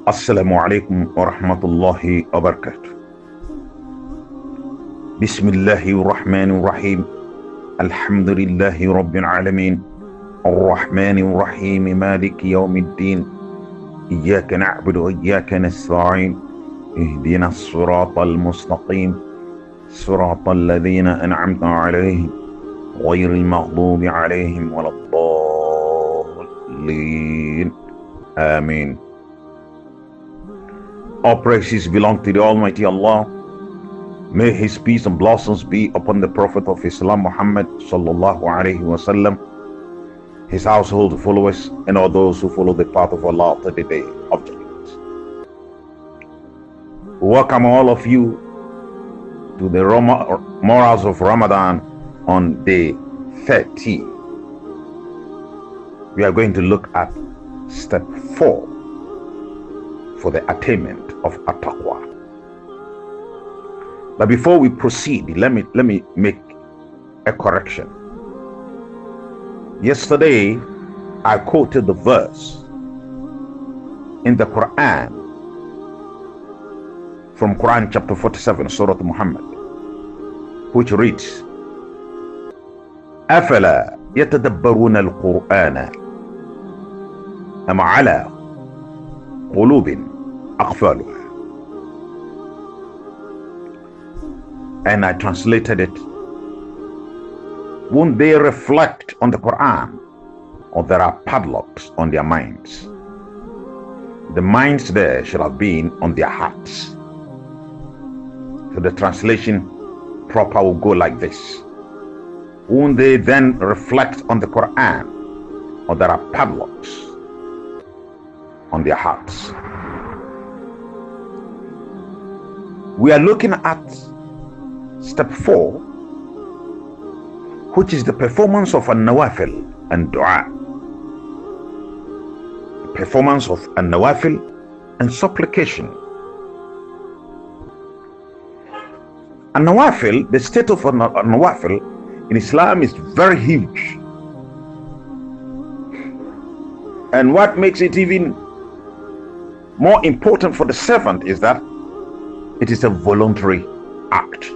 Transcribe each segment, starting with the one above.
Assalamu alaikum wa rahmatullahi wa barakatuh. Bismillahir Rahmanir Rahim. Alhamdulillahi Rabbil Alameen. Ar-Rahmanir Rahim. Maliki Yawmiddin. Iyyaka na'budu wa iyyaka nasta'in. Ihdina as-siratal mustaqim. Siratal ladhina an'amta 'alayhim. Ghayril maghdubi 'alayhim waladdallin. Amin. All praises belong to the Almighty Allah. May His peace and blessings be upon the Prophet of Islam, Muhammad sallallahu alaihi wasallam, his household followers, and all those who follow the path of Allah to the day of judgment. Welcome all of you to the morals of Ramadan on day 30. We are going to look at step 4 for the attainment of at-taqwa. But before we proceed, let me make a correction. Yesterday, I quoted the verse in the Quran from Quran chapter 47, Surah Muhammad, which reads, أَفَلَا يَتَدَبَّرُونَ الْقُرْآنَ أَمْ عَلَى قُلُوبٍ أقفالها. And I translated it, won't they reflect on the Quran, or there are padlocks on their minds? The minds there should have been on their hearts. So the translation proper will go like this: won't they then reflect on the Quran, or there are padlocks on their hearts? We are looking at step 4, which is the performance of an-nawafil and dua. The performance of an-nawafil and supplication. An-nawafil, the state of an-nawafil in Islam is very huge. And what makes it even more important for the servant is that it is a voluntary act.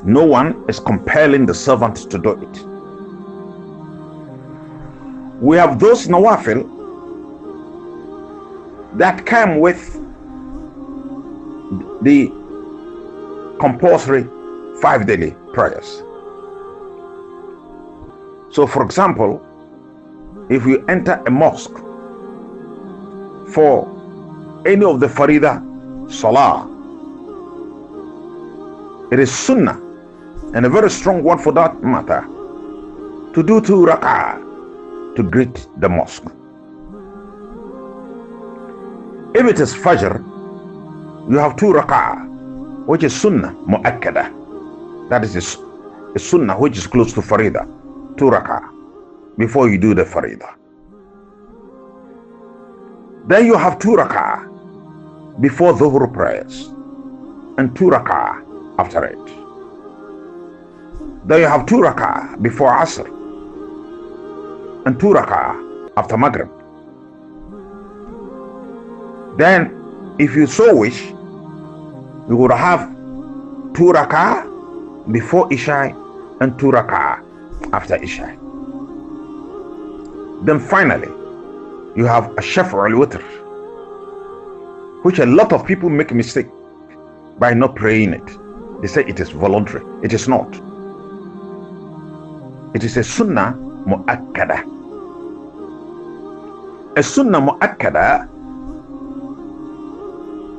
No one is compelling the servant to do it. We have those nawafil that come with the compulsory 5 daily prayers. So for example, if you enter a mosque for any of the Farida Salah, it is sunnah, and a very strong one for that matter, to do 2 rak'ah to greet the mosque. If it is Fajr, you have 2 rak'ah, which is sunnah mu'akkada. That is a sunnah which is close to Farida, 2 rak'ah before you do the Farida. Then you have 2 rak'ah before Dhuhr prayers, and 2 rak'ah after it. Then you have 2 rak'ah before Asr, and 2 rak'ah after Maghrib. Then, if you so wish, you would have 2 rak'ah before Isha and 2 rak'ah after Isha. Then finally, you have a Shaf' al-Witr, which a lot of people make a mistake by not praying it. They say it is voluntary. It is not. It is a sunnah mu'akkada. A sunnah mu'akkada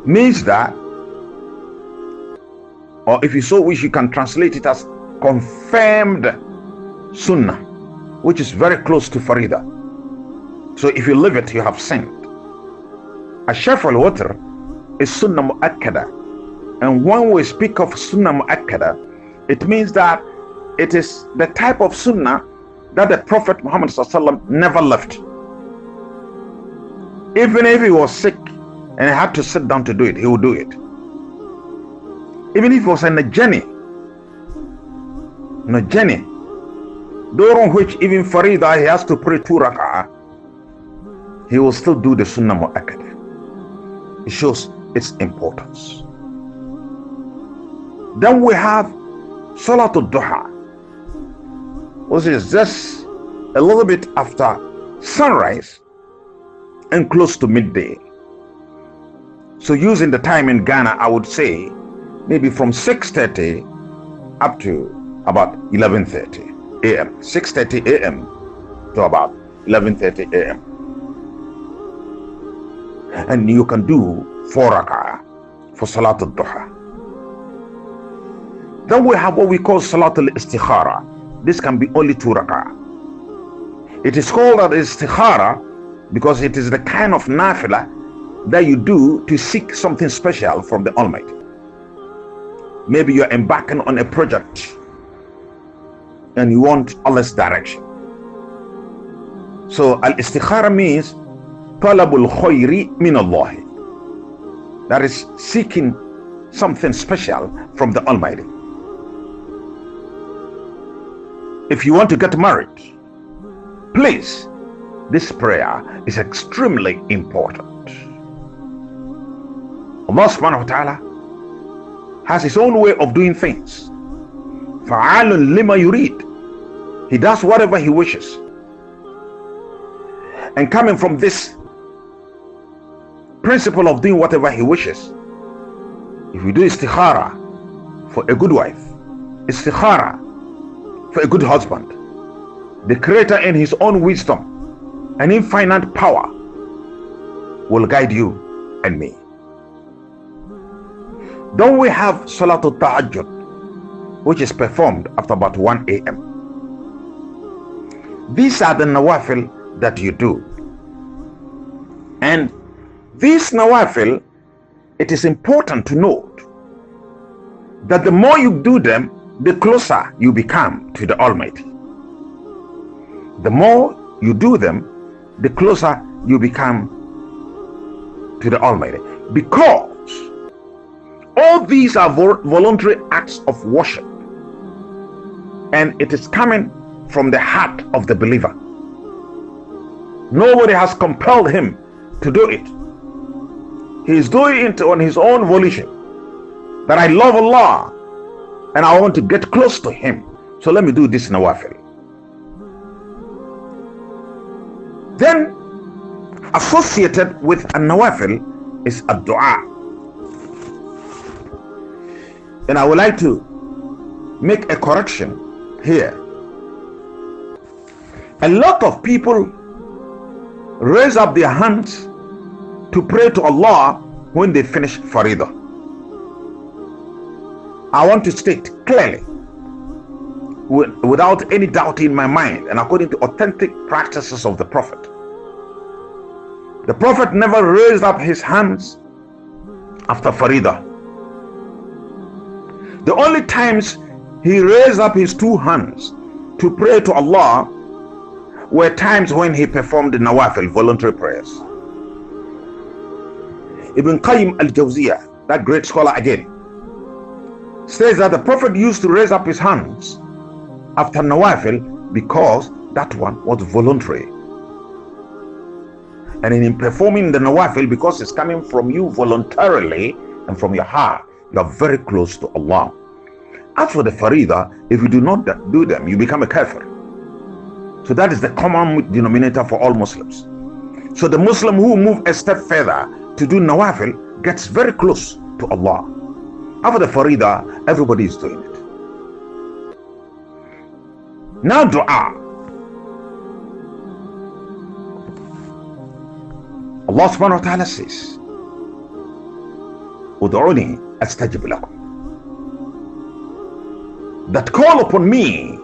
means that, or if you so wish, you can translate it as confirmed sunnah, which is very close to Farida. So if you leave it, you have sinned. A Shaf' al-Witr is sunnah mu'akkada. And when we speak of sunnah mu'akkada, it means that it is the type of sunnah that the Prophet Muhammad ﷺ never left. Even if he was sick and he had to sit down to do it, he would do it. Even if he was on a journey, during which even Farida he has to pray 2 rak'ah, he will still do the Sunnah Mu'akkad. It shows its importance. Then we have Salatul Duha, which is just a little bit after sunrise and close to midday. So using the time in Ghana, I would say maybe from 6:30 up to about 11:30 a.m. 6:30 a.m. to about 11:30 a.m. And you can do 4 rak'ah for Salatul Duha. Then we have what we call Salatul Istikhara. This can be only 2 rak'ah. It is called an Istikhara because it is the kind of nafilah that you do to seek something special from the Almighty. Maybe you're embarking on a project and you want Allah's direction. So al-istikhara means talabul khayri min Allah. That is seeking something special from the Almighty. If you want to get married, please, this prayer is extremely important. Allah subhanahu wa ta'ala has his own way of doing things. Fa'alun lima yurid. He does whatever he wishes. And coming from this principle of doing whatever he wishes, if we do istikhara for a good wife, istikhara for a good husband, the Creator in his own wisdom and infinite power will guide you and me. Then we have Salatul Tahajjud, which is performed after about 1 a.m. These are the nawafil that you do. And these nawafil, it is important to note that the more you do them, the closer you become to the Almighty. The more you do them, the closer you become to the Almighty. Because all these are voluntary acts of worship, and it is coming from the heart of the believer. Nobody has compelled him to do it. He is doing it on his own volition. That I love Allah and I want to get close to him, so let me do this nawafil. Then associated with a nawafil is a dua. And I would like to make a correction here. A lot of people raise up their hands to pray to Allah when they finish Faridah. I want to state clearly, without any doubt in my mind, and according to authentic practices of the Prophet, the Prophet never raised up his hands after Faridah. The only times he raised up his 2 hands to pray to Allah were times when he performed the nawafil, voluntary prayers. Ibn Qayyim al-Jawziyah, that great scholar again, says that the Prophet used to raise up his hands after nawafil because that one was voluntary. And in performing the nawafil, because it's coming from you voluntarily and from your heart, you are very close to Allah. As for the Farida, if you do not do them, you become a kafir. So that is the common denominator for all Muslims. So the Muslim who move a step further to do nawafil gets very close to Allah. After the Farida, everybody is doing it. Now dua. Allah subhanahu wa ta'ala says, Ud'uni astajib lakum. That call upon me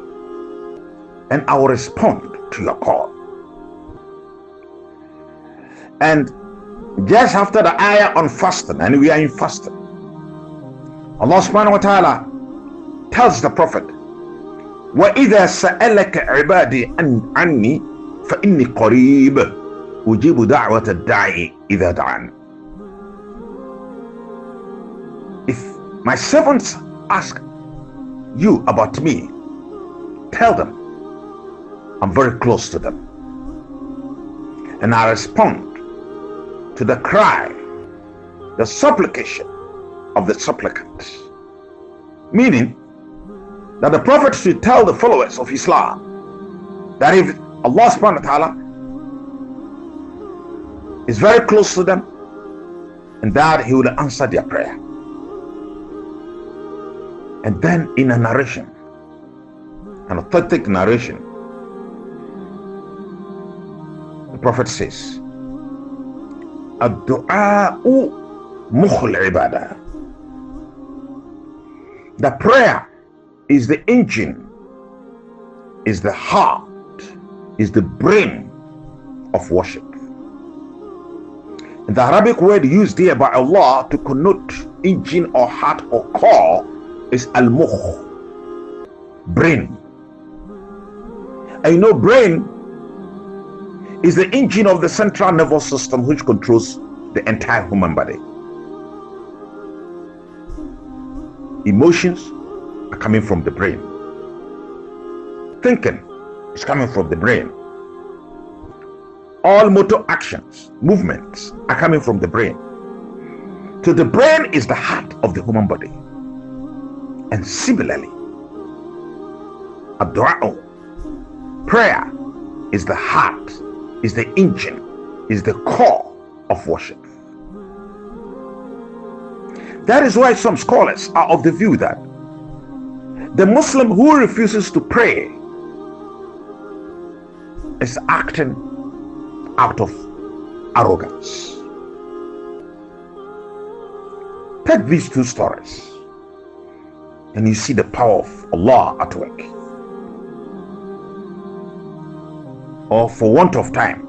and I will respond to your call. And just after the ayah on fasting, and we are in fasting, Allah subhanahu wa ta'ala tells the Prophet, وَإِذَا سَأَلَكَ عِبَادِي عَنِّي فَإِنِّي قَرِيبٌ أُجِيبُ دَعْوَةَ الدَّاعِ إِذَا دَعَانِ. If my servants ask you about me, tell them I'm very close to them and I respond to the cry, the supplication of the supplicant. Meaning that the Prophet should tell the followers of Islam that if Allah subhanahu wa ta'ala is very close to them, and that He will answer their prayer. And then in a narration, an authentic narration, the Prophet says, Ad-du'a'u mukhul ibadah. The prayer is the engine, is the heart, is the brain of worship. The Arabic word used here by Allah to connote engine or heart or core is al-mukh, brain. And you know, brain is the engine of the central nervous system which controls the entire human body. Emotions are coming from the brain. Thinking is coming from the brain. All motor actions, movements are coming from the brain. So the brain is the heart of the human body. And similarly, ad-du'a, prayer, is the heart, is the engine, is the core of worship. That is why some scholars are of the view that the Muslim who refuses to pray is acting out of arrogance. Take these two stories and you see the power of Allah at work. Or for want of time,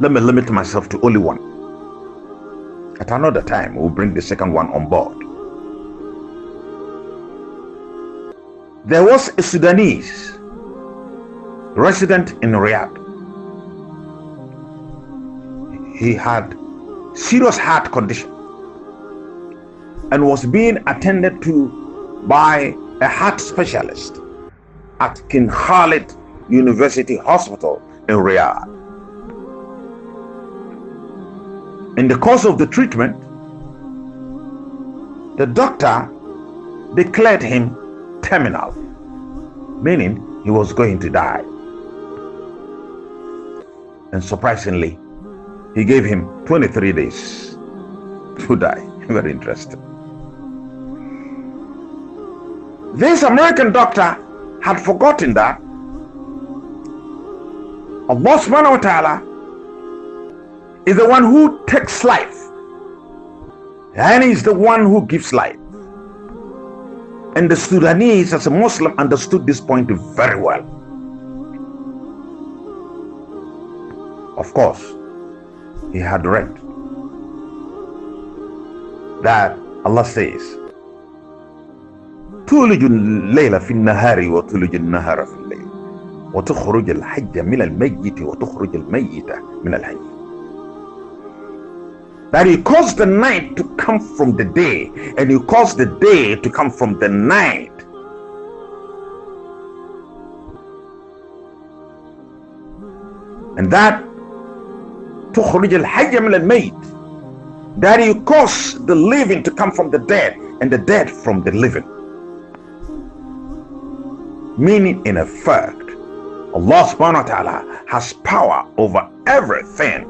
let me limit myself to only one. At another time, we'll bring the second one on board. There was a Sudanese resident in Riyadh. He had serious heart condition and was being attended to by a heart specialist at King Khalid University Hospital in Riyadh. In the course of the treatment, the doctor declared him terminal, meaning he was going to die. And surprisingly, he gave him 23 days to die. Very interesting. This American doctor had forgotten that Allah subhanahu wa ta'ala is the one who takes life, and He's the one who gives life. And the Sudanese, as a Muslim, understood this point very well. Of course, he had read that Allah says, تولج الليل في النهار وتولج النهار في الليل وتخرج الحي من الميت وتخرج الميت من الحي. That He caused the night to come from the day, and He caused the day to come from the night. And that تخرج الحي من الميت, that He caused the living to come from the dead and the dead from the living. Meaning, in effect, Allah subhanahu wa ta'ala has power over everything.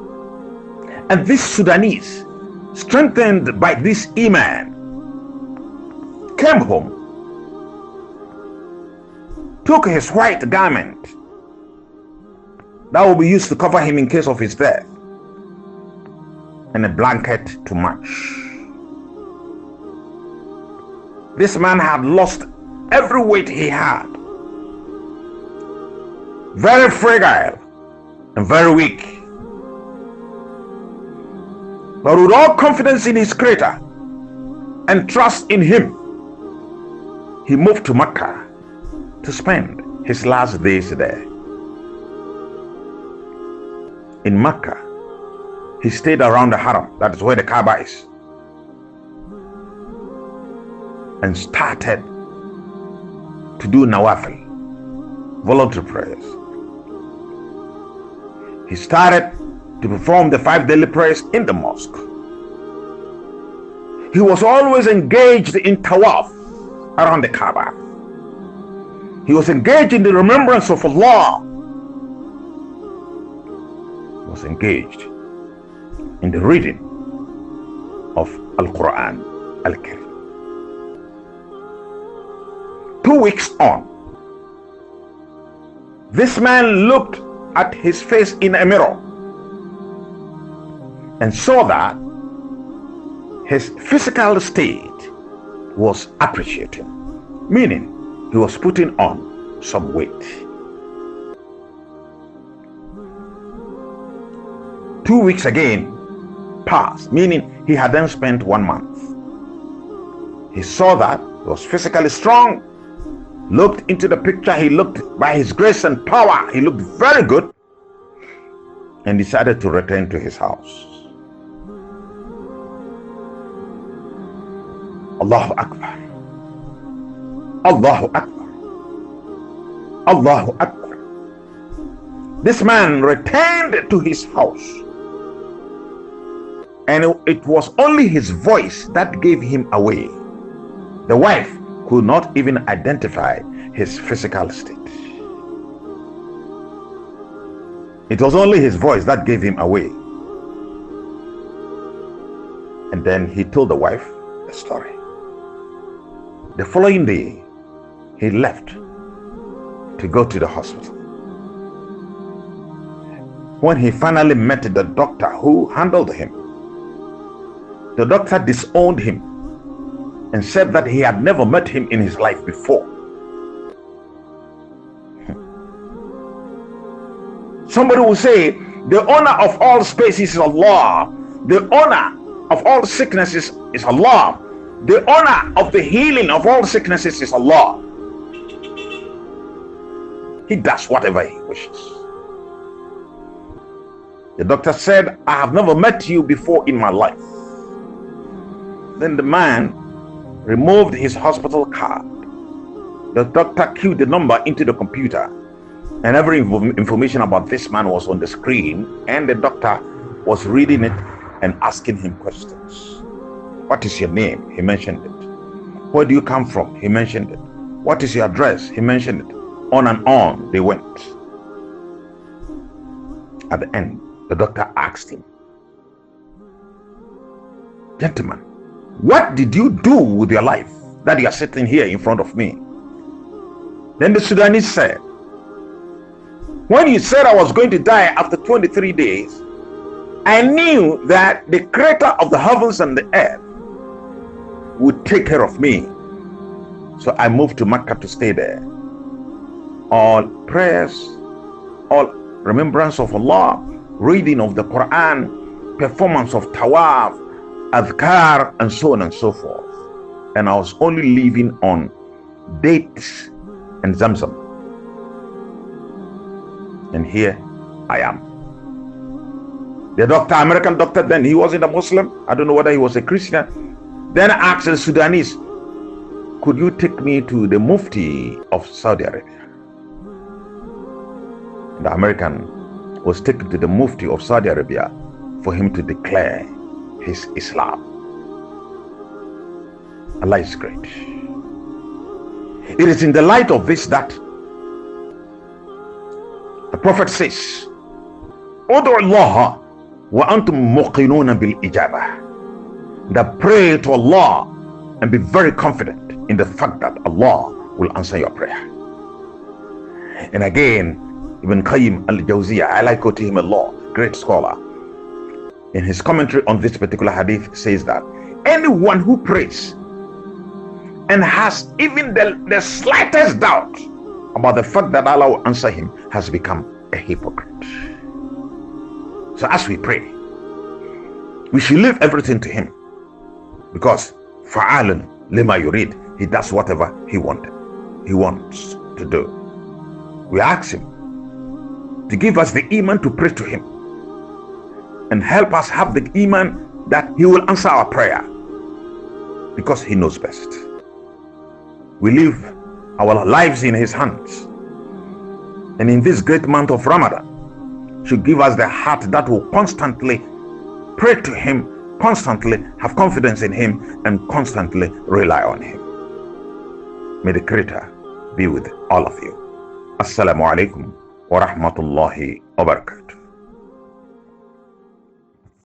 And this Sudanese, strengthened by this Iman, came home, took his white garment that will be used to cover him in case of his death, and a blanket to match. This man had lost every weight he had, very fragile and very weak. But with all confidence in his Creator and trust in Him, he moved to Mecca to spend his last days there. In Mecca, he stayed around the Haram, that is where the Kaaba is, and started to do nawafil, voluntary prayers. He started to perform the 5 daily prayers in the mosque. He was always engaged in tawaf around the Kaaba. He was engaged in the remembrance of Allah. He was engaged in the reading of Al-Quran Al-Karim. 2 weeks on, this man looked at his face in a mirror and saw that his physical state was appreciating, meaning he was putting on some weight. 2 weeks again passed, meaning he had then spent 1 month. He saw that he was physically strong, looked into the picture, he looked by his grace and power, he looked very good, and decided to return to his house. Allahu Akbar. Allahu Akbar. Allahu Akbar. This man returned to his house, and it was only his voice that gave him away. The wife could not even identify his physical state. It was only his voice that gave him away. And then he told the wife the story. The following day, he left to go to the hospital. When he finally met the doctor who handled him, the doctor disowned him and said that he had never met him in his life before. Somebody will say, the owner of all spaces is Allah. The owner of all sicknesses is Allah. The owner of the healing of all sicknesses is Allah. He does whatever he wishes. The doctor said, I have never met you before in my life. Then the man removed his hospital card. The doctor keyed the number into the computer, and every information about this man was on the screen, and the doctor was reading it and asking him questions. What is your name? He mentioned it. Where do you come from? He mentioned it. What is your address? He mentioned it. On and on they went. At the end, the doctor asked him, gentleman, what did you do with your life that you are sitting here in front of me? Then the Sudanese said, when you said I was going to die after 23 days, I knew that the creator of the heavens and the earth would take care of me. So I moved to Mecca to stay there. All prayers, all remembrance of Allah, reading of the Quran, performance of tawaf, adhkar, and so on and so forth. And I was only living on dates and zamzam. And here I am. The doctor, American doctor, then he wasn't a Muslim. I don't know whether he was a Christian. Then asked the Sudanese, could you take me to the Mufti of Saudi Arabia? The American was taken to the Mufti of Saudi Arabia for him to declare his Islam. Allah is great. It is in the light of this that the Prophet says, Udu Allah wa antum muqinuna bil ijabah. That pray to Allah and be very confident in the fact that Allah will answer your prayer. And again, Ibn Qayyim al-Jawziyah, I like quoting him a lot, great scholar, in his commentary on this particular hadith says that anyone who prays and has even the slightest doubt about the fact that Allah will answer him has become a hypocrite. So as we pray, we should leave everything to him, because fa'alun lima yurid, he does whatever he wants to do. We ask him to give us the iman to pray to him and help us have the iman that he will answer our prayer, because he knows best. We leave our lives in his hands, and in this great month of Ramadan, should give us the heart that will constantly pray to Him, constantly have confidence in Him, and constantly rely on Him. May the Creator be with all of you. Assalamu alaikum wa rahmatullahi wa barakatuh.